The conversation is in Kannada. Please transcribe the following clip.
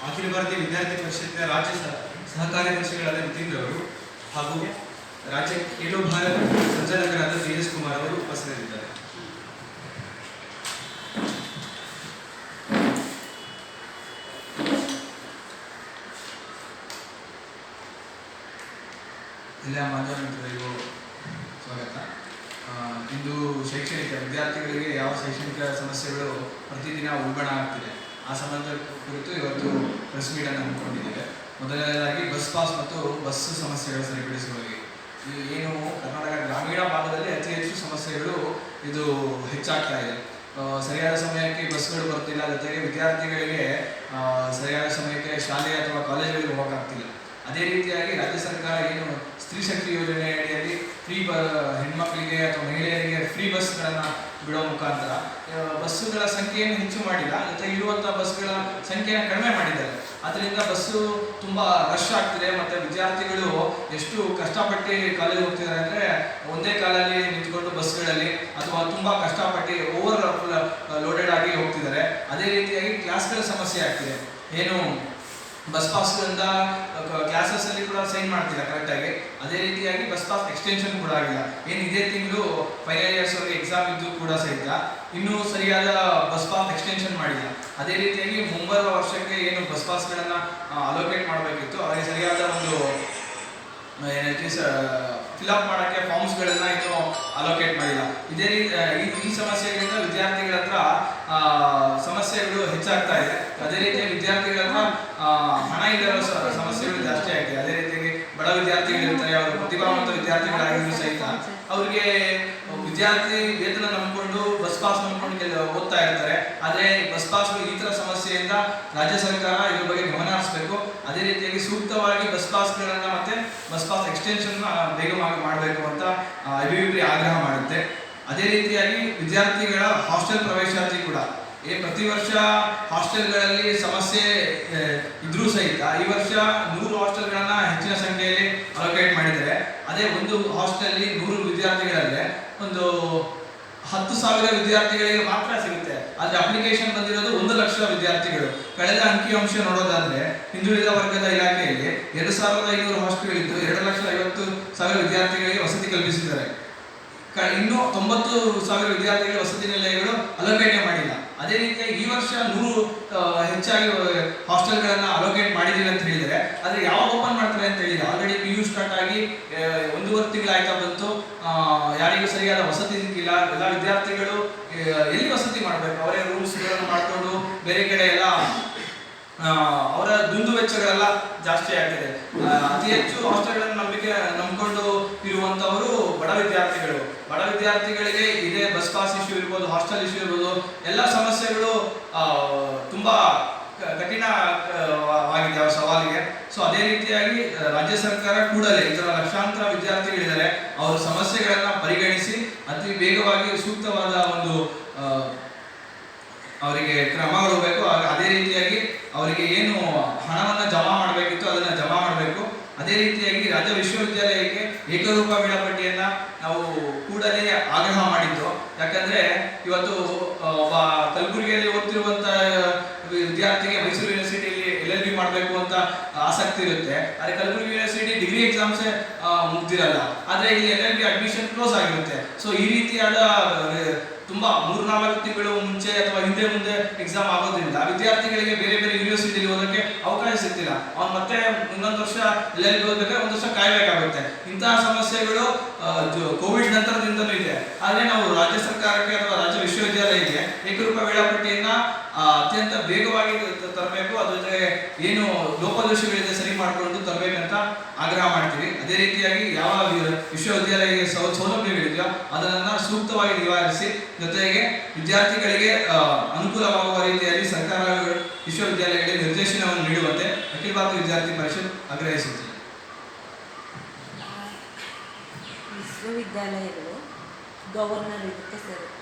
ಅಖಿಲ ಭಾರತೀಯ ವಿದ್ಯಾರ್ಥಿ ಪರಿಷತ್ತಿನ ರಾಜ್ಯ ಸಹಕಾರ್ಯದರ್ಶಿಗಳಾದ ನಿತಿನ್ ರವರು ಹಾಗೂ ರಾಜ್ಯ ಖೇಲೋ ಭಾರತ್ ಸಂಚಾಲಕರಾದ ತೇಜಸ್ ಕುಮಾರ್ ಅವರು ಉಪಸ್ಥಿತರಿದ್ದಾರೆ. ಎಲ್ಲ ಮಾಧ್ಯಮಗಳಿಗೂ ಸ್ವಾಗತ. ಇಂದು ಶೈಕ್ಷಣಿಕ ವಿದ್ಯಾರ್ಥಿಗಳಿಗೆ ಯಾವ ಶೈಕ್ಷಣಿಕ ಸಮಸ್ಯೆಗಳು ಪ್ರತಿದಿನ ಉಲ್ಬಣ ಆಗ್ತಿದೆ ಆ ಸಂಬಂಧ ಕುರಿತು ಇವತ್ತು ಪ್ರೆಸ್ ಮೀಟ್ ಅನ್ನು ಹಮ್ಮಿಕೊಂಡಿದ್ದೇವೆ. ಮೊದಲನೇದಾಗಿ ಬಸ್ ಪಾಸ್ ಮತ್ತು ಬಸ್ ಸಮಸ್ಯೆಗಳ ಸರಿಪಡಿಸುವಲ್ಲಿ ಏನು ಕರ್ನಾಟಕ ಗ್ರಾಮೀಣ ಭಾಗದಲ್ಲಿ ಅತಿ ಹೆಚ್ಚು ಸಮಸ್ಯೆಗಳು ಇದು ಹೆಚ್ಚಾಗ್ತಾ ಇದೆ. ಸರಿಯಾದ ಸಮಯಕ್ಕೆ ಬಸ್ಗಳು ಬರ್ತಿಲ್ಲ, ಜೊತೆಗೆ ವಿದ್ಯಾರ್ಥಿಗಳಿಗೆ ಸರಿಯಾದ ಸಮಯಕ್ಕೆ ಶಾಲೆ ಅಥವಾ ಕಾಲೇಜುಗಳಿಗೆ ಹೋಗೋಕ್ಕಾಗ್ತಿಲ್ಲ. ಅದೇ ರೀತಿಯಾಗಿ ರಾಜ್ಯ ಸರ್ಕಾರ ಏನು ಸ್ತ್ರೀ ಶಕ್ತಿ ಯೋಜನೆ ಅಡಿಯಲ್ಲಿ ಹೆಣ್ಮಕ್ಳಿಗೆ ಅಥವಾ ಮಹಿಳೆಯರಿಗೆ ಫ್ರೀ ಬಸ್ಗಳನ್ನು ಬಿಡೋ ಮುಖಾಂತರ ಬಸ್ಸುಗಳ ಸಂಖ್ಯೆಯನ್ನು ಹೆಚ್ಚು ಮಾಡಿಲ್ಲ, ಜೊತೆಗೆ ಇರುವಂಥ ಬಸ್ಗಳ ಸಂಖ್ಯೆಯನ್ನು ಕಡಿಮೆ ಮಾಡಿದ್ದಾರೆ. ಅದರಿಂದ ಬಸ್ಸು ತುಂಬ ರಶ್ ಆಗ್ತಿದೆ ಮತ್ತು ವಿದ್ಯಾರ್ಥಿಗಳು ಎಷ್ಟು ಕಷ್ಟಪಟ್ಟು ಕಾಲೇಜ್ ಹೋಗ್ತಿದ್ದಾರೆ ಅಂದರೆ ಒಂದೇ ಕಾಲಲ್ಲಿ ನಿಂತ್ಕೊಂಡು ಬಸ್ಗಳಲ್ಲಿ ಅಥವಾ ತುಂಬ ಕಷ್ಟಪಟ್ಟು ಓವರ್ ಲೋಡೆಡ್ ಆಗಿ ಹೋಗ್ತಿದ್ದಾರೆ. ಅದೇ ರೀತಿಯಾಗಿ ಕ್ಲಾಸ್ಗಳ ಸಮಸ್ಯೆ ಆಗ್ತಿದೆ. ಏನು ಬಸ್ ಪಾಸ್ಗಳಿಂದ ಕ್ಲಾಸಸ್ಸಲ್ಲಿ ಕೂಡ ಸೈನ್ ಮಾಡ್ತಿಲ್ಲ ಕರೆಕ್ಟಾಗಿ. ಅದೇ ರೀತಿಯಾಗಿ ಬಸ್ ಪಾಸ್ ಎಕ್ಸ್ಟೆನ್ಷನ್ ಕೂಡ ಆಗಿಲ್ಲ. ಏನು ಇದೇ ತಿಂಗಳು ಫೈನಲ್ ಇಯರ್ಸ್ವರೆಗೆ ಎಕ್ಸಾಮ್ ಇದ್ದು ಕೂಡ ಸಹಿತ ಇನ್ನೂ ಸರಿಯಾದ ಬಸ್ ಪಾಸ್ ಎಕ್ಸ್ಟೆನ್ಷನ್ ಮಾಡಿಲ್ಲ. ಅದೇ ರೀತಿಯಾಗಿ ಮುಂಬರುವ ವರ್ಷಕ್ಕೆ ಏನು ಬಸ್ ಪಾಸ್ಗಳನ್ನು ಅಲೋಕೇಟ್ ಮಾಡಬೇಕಿತ್ತು, ಅದಕ್ಕೆ ಸರಿಯಾದ ಒಂದು ಫಿಲಪ್ ಮಾಡೋಕ್ಕೆ ಫಾರ್ಮ್ಸ್ಗಳನ್ನು ಇನ್ನೂ ಅಲೋಕೇಟ್ ಮಾಡಿಲ್ಲ. ಇದೇ ಈ ಸಮಸ್ಯೆಗಳಿಂದ ವಿದ್ಯಾರ್ಥಿಗಳ ಹತ್ರ ಸಮಸ್ಯೆಗಳು ಹೆಚ್ಚಾಗ್ತಾ ಇದೆ. ಅದೇ ರೀತಿಯಾಗಿ ವಿದ್ಯಾರ್ಥಿಗಳ ಹತ್ರ ಹಣ ಇಲ್ಲದ ಸಮಸ್ಯೆಗಳು ಜಾಸ್ತಿ ಆಗಿದೆ. ಅದೇ ರೀತಿಯಾಗಿ ಬಡ ವಿದ್ಯಾರ್ಥಿಗಳಿರ್ತಾರೆ, ಅವರು ಪ್ರತಿಭಾವಂತ ವಿದ್ಯಾರ್ಥಿಗಳಾಗಿದ್ರು ಸಹಿತ ಅವರಿಗೆ ವಿದ್ಯಾರ್ಥಿ ವೇತನ ನಂಬಿಕೊಂಡು ಬಸ್ ಪಾಸ್ ನಂಬಿಕೊಂಡು ಓದ್ತಾ ಇರ್ತಾರೆ. ಆದರೆ ಬಸ್ ಪಾಸ್ಗಳು ಈ ಥರ ಸಮಸ್ಯೆಯಿಂದ ರಾಜ್ಯ ಸರ್ಕಾರ ಇದ್ರ ಬಗ್ಗೆ ಗಮನ ಹರಿಸಬೇಕು. ಅದೇ ರೀತಿಯಾಗಿ ಸೂಕ್ತವಾಗಿ ಬಸ್ ಪಾಸ್ಗಳನ್ನು ಮತ್ತು ಬಸ್ ಪಾಸ್ ಎಕ್ಸ್ಟೆನ್ಷನ್ ಬೇಗ ಮಾಡಬೇಕು ಅಂತ ಅಭಿವೃದ್ಧಿ ಆಗ್ರಹ ಮಾಡುತ್ತೆ. ಅದೇ ರೀತಿಯಾಗಿ ವಿದ್ಯಾರ್ಥಿಗಳ ಹಾಸ್ಟೆಲ್ ಪ್ರವೇಶಾತಿ ಕೂಡ ಪ್ರತಿ ವರ್ಷ ಹಾಸ್ಟೆಲ್ಗಳಲ್ಲಿ ಸಮಸ್ಯೆ ಇದ್ರೂ ಸಹಿತ ಈ ವರ್ಷ 100 ಹಾಸ್ಟೆಲ್ಗಳನ್ನ ಹೆಚ್ಚಿನ ಸಂಖ್ಯೆಯಲ್ಲಿ ಅಲೋಕೇಟ್ ಮಾಡಿದ್ದಾರೆ. ಅದೇ ಒಂದು ಹಾಸ್ಟೆಲ್ 100 ವಿದ್ಯಾರ್ಥಿಗಳಲ್ಲೇ ಒಂದು 10,000 ವಿದ್ಯಾರ್ಥಿಗಳಿಗೆ ಮಾತ್ರ ಸಿಗುತ್ತೆ. ಆದರೆ ಅಪ್ಲಿಕೇಶನ್ ಬಂದಿರೋದು 1,00,000 ವಿದ್ಯಾರ್ಥಿಗಳು. ಕಳೆದ ಅಂಕಿಅಂಶ ನೋಡೋದಾದ್ರೆ ಹಿಂದುಳಿದ ವರ್ಗದ ಇಲಾಖೆಯಲ್ಲಿ 2,500 ಹಾಸ್ಟೆಲ್ ಇದ್ದು 2,50,000 ವಿದ್ಯಾರ್ಥಿಗಳಿಗೆ ವಸತಿ ಕಲ್ಪಿಸಿದ್ದಾರೆ. ಇನ್ನೂ 90,000 ವಿದ್ಯಾರ್ಥಿಗಳ ವಸತಿ ನಿಲಯಗಳು ಅಲೋಕೇಟ್ ಮಾಡಿಲ್ಲ. ಅದೇ ರೀತಿಯಾಗಿ ಈ ವರ್ಷ 100 ಹೆಚ್ಚಾಗಿ ಹಾಸ್ಟೆಲ್ಗಳನ್ನು ಅಲೋಕೇಟ್ ಮಾಡಿದ್ದೀವಿ ಅಂತ ಹೇಳಿದರೆ, ಆದರೆ ಯಾವಾಗ ಓಪನ್ ಮಾಡ್ತಾರೆ ಅಂತ ಹೇಳಿದ್ರೆ ಆಲ್ರೆಡಿ PU ಸ್ಟಾರ್ಟ್ ಆಗಿ 1.5 ತಿಂಗಳಾಯ್ತಾ ಬಂತು. ಯಾರಿಗೂ ಸರಿಯಾದ ವಸತಿ ಸಿಕ್ಕಿಲ್ಲ. ಎಲ್ಲ ವಿದ್ಯಾರ್ಥಿಗಳು ಎಲ್ಲಿ ವಸತಿ ಮಾಡಬೇಕು, ಅವರೇ ರೂಮ್ಸ್ಗಳನ್ನು ಮಾಡಿಕೊಂಡು ಬೇರೆ ಕಡೆ ಎಲ್ಲ ಅವರ ದುಂದು ವೆಚ್ಚಗಳೆಲ್ಲ ಜಾಸ್ತಿ ಆಗ್ತಿದೆ. ಅತಿ ಹೆಚ್ಚು ಹಾಸ್ಟೆಲ್ಗಳನ್ನು ನಂಬಿಕೊಂಡು ಇರುವಂಥವರು ಬಡ ವಿದ್ಯಾರ್ಥಿಗಳು. ಬಡ ವಿದ್ಯಾರ್ಥಿಗಳಿಗೆ ಇದೇ ಬಸ್ ಪಾಸ್ ಇಶ್ಯೂ ಇರ್ಬೋದು, ಹಾಸ್ಟೆಲ್ ಇಶ್ಯೂ ಇರ್ಬೋದು, ಎಲ್ಲ ಸಮಸ್ಯೆಗಳು ತುಂಬ ಕಠಿಣವಾಗಿದೆ ಅವರ ಸವಾಲಿಗೆ. ಸೊ ಅದೇ ರೀತಿಯಾಗಿ ರಾಜ್ಯ ಸರ್ಕಾರ ಕೂಡಲೇ ಈ ಥರ ಲಕ್ಷಾಂತರ ವಿದ್ಯಾರ್ಥಿಗಳಿದ್ದಾರೆ, ಅವರ ಸಮಸ್ಯೆಗಳನ್ನು ಪರಿಗಣಿಸಿ ಅತಿ ವೇಗವಾಗಿ ಸೂಕ್ತವಾದ ಒಂದು ಅವರಿಗೆ ಕ್ರಮಗಳು ಬೇಕು. ಅದೇ ರೀತಿಯಾಗಿ ಅವರಿಗೆ ಏನು ಹಣವನ್ನು ಜಮಾ ಮಾಡಬೇಕಿತ್ತು ಅದನ್ನು ಜಮಾ ಮಾಡಬೇಕು. ಅದೇ ರೀತಿಯಾಗಿ ರಾಜ್ಯ ವಿಶ್ವವಿದ್ಯಾಲಯಕ್ಕೆ ಏಕರೂಪ ವೇಳಾಪಟ್ಟಿಯನ್ನು ನಾವು ಕೂಡಲೇ ಆಗ್ರಹ ಮಾಡಿದ್ದು. ಯಾಕಂದರೆ ಇವತ್ತು ಒಬ್ಬ ಕಲಬುರಗಿಯಲ್ಲಿ ಓದ್ತಿರುವಂಥ ವಿದ್ಯಾರ್ಥಿಗೆ ಮೈಸೂರು ಯೂನಿವರ್ಸಿಟಿಯಲ್ಲಿ LLB ಮಾಡಬೇಕು ಅಂತ ಆಸಕ್ತಿ ಇರುತ್ತೆ. ಆದರೆ ಕಲಬುರಗಿ ಯೂನಿವರ್ಸಿಟಿ ಡಿಗ್ರಿ ಎಕ್ಸಾಮ್ಸೇ ಮುಗ್ದಿರಲ್ಲ, ಆದರೆ ಇಲ್ಲಿ LLB ಅಡ್ಮಿಷನ್ ಕ್ಲೋಸ್ ಆಗಿರುತ್ತೆ. ಸೊ ಈ ರೀತಿಯಾದ ತುಂಬ 3-4 ತಿಂಗಳು ಮುಂಚೆ ಅಥವಾ ಹಿಂದೆ ಮುಂದೆ ಎಕ್ಸಾಮ್ ಆಗೋದ್ರಿಂದ ವಿದ್ಯಾರ್ಥಿಗಳಿಗೆ ಬೇರೆ ಬೇರೆ ಯೂನಿವರ್ಸಿಟಿಲಿ ಓದೋಕ್ಕೆ ಅವಕಾಶ ಸಿಗ್ತಿಲ್ಲ. ಅವ್ನು ಮತ್ತೆ ಇನ್ನೊಂದು ವರ್ಷ LLB ಓದಬೇಕಾದ್ರೆ 1 ವರ್ಷ ಕಾಯಬೇಕಾಗುತ್ತೆ. ಇಂತಹ ಸಮಸ್ಯೆಗಳು ಕೋವಿಡ್ ನಂತರದಿಂದಲೂ ಇದೆ. ಆದರೆ ನಾವು ರಾಜ್ಯ ಸರ್ಕಾರಕ್ಕೆ ಅಥವಾ ರಾಜ್ಯ ವಿಶ್ವವಿದ್ಯಾಲಯಕ್ಕೆ ಏಕರೂಪ ವೇಳಾಪಟ್ಟಿಯನ್ನು ಅತ್ಯಂತ ವೇಗವಾಗಿ ತರಬೇಕು. ಅದ್ರ ಜೊತೆಗೆ ಏನು ಲೋಪದೋಷಗಳಿದೆ ಸರಿ ಮಾಡಿಕೊಂಡು ತರಬೇಕಂತ ಆಗ್ರಹ ಮಾಡ್ತೀವಿ. ಅದೇ ರೀತಿಯಾಗಿ ಯಾವ ವಿಶ್ವವಿದ್ಯಾಲಯಕ್ಕೆ ಸೌಲಭ್ಯಗಳಿದೆಯೋ ಅದನ್ನು ಸೂಕ್ತವಾಗಿ ನಿವಾರಿಸಿ, ಜೊತೆಗೆ ವಿದ್ಯಾರ್ಥಿಗಳಿಗೆ ಅನುಕೂಲವಾಗುವ ರೀತಿಯಲ್ಲಿ ಸರ್ಕಾರ ವಿಶ್ವವಿದ್ಯಾಲಯಗಳಿಗೆ ನಿರ್ದೇಶನವನ್ನು ನೀಡುವಂತೆ ಅಖಿಲ ಭಾರತೀಯ ವಿದ್ಯಾರ್ಥಿ ಪರಿಷತ್ ಆಗ್ರಹಿಸುತ್ತದೆ. ವಿಶ್ವವಿದ್ಯಾಲಯಗಳು ಗವರ್ನರ್ ಇದಕ್ಕೆ ಸೇರುತ್ತೆ.